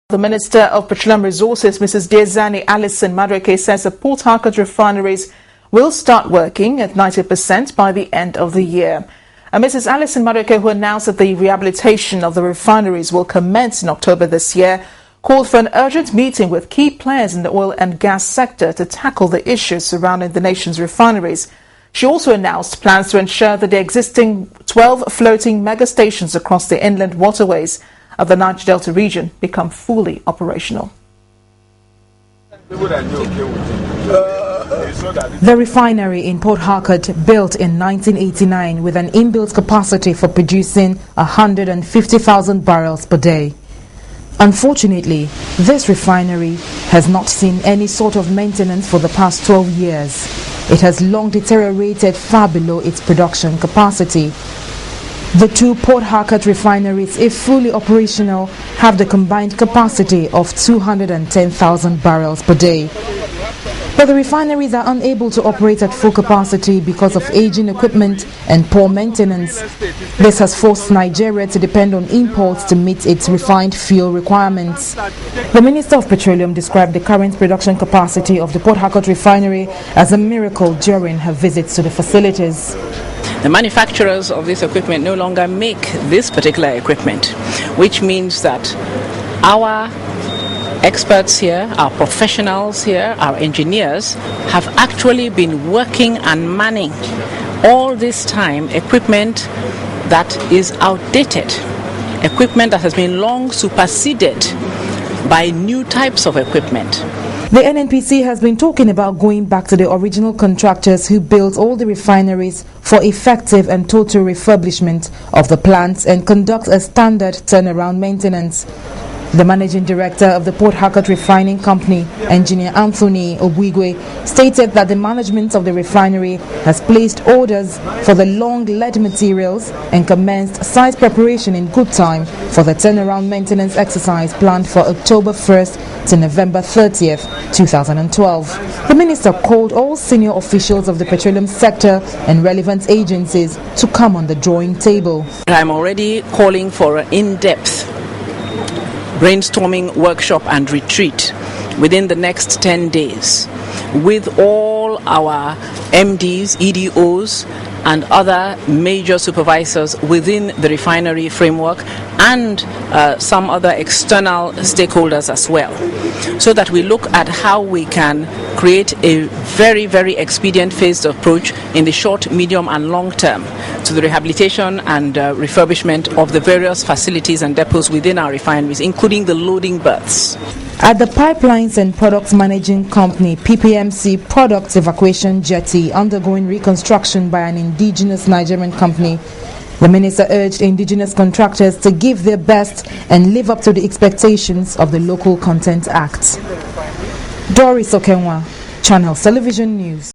The Minister of Petroleum Resources, Mrs. Diezani Alison Madueke, says the Port Harcourt refineries will start working at 90% by the end of the year. And Mrs. Alison Madueke, who announced that the rehabilitation of the refineries will commence in October this year, called for an urgent meeting with key players in the oil and gas sector to tackle the issues surrounding the nation's refineries. She also announced plans to ensure that the existing 12 floating mega stations across the inland waterways of the Niger Delta region become fully operational. The refinery in Port Harcourt, built in 1989 with an inbuilt capacity for producing 150,000 barrels per day. Unfortunately, this refinery has not seen any sort of maintenance for the past 12 years. It has long deteriorated far below its production capacity. The two Port Harcourt refineries, if fully operational, have the combined capacity of 210,000 barrels per day. But the refineries are unable to operate at full capacity because of aging equipment and poor maintenance. This has forced Nigeria to depend on imports to meet its refined fuel requirements. The Minister of Petroleum described the current production capacity of the Port Harcourt refinery as a miracle during her visits to the facilities. The manufacturers of this equipment no longer make this particular equipment, which means that our experts here, our professionals here, our engineers have actually been working and manning all this time equipment that is outdated, equipment that has been long superseded by new types of equipment. The NNPC has been talking about going back to the original contractors who built all the refineries for effective and total refurbishment of the plants and conduct a standard turnaround maintenance. The managing director of the Port Harcourt Refining Company, Engineer Anthony Obuigwe, stated that the management of the refinery has placed orders for the long lead materials and commenced site preparation in good time for the turnaround maintenance exercise planned for October 1st to November 30th, 2012. The minister called all senior officials of the petroleum sector and relevant agencies to come on the drawing table. I'm already calling for an in-depth brainstorming workshop and retreat within the next 10 days with all our MDs, EDOs and other major supervisors within the refinery framework and some other external stakeholders as well, so that we look at how we can create a very, very expedient phased approach in the short, medium and long term to the rehabilitation and refurbishment of the various facilities and depots within our refineries, including the loading berths. At the Pipelines and Products Managing Company, PPMC Products Evacuation Jetty, undergoing reconstruction by an indigenous Nigerian company, the minister urged indigenous contractors to give their best and live up to the expectations of the Local Content Act. Doris Okenwa, Channels Television News.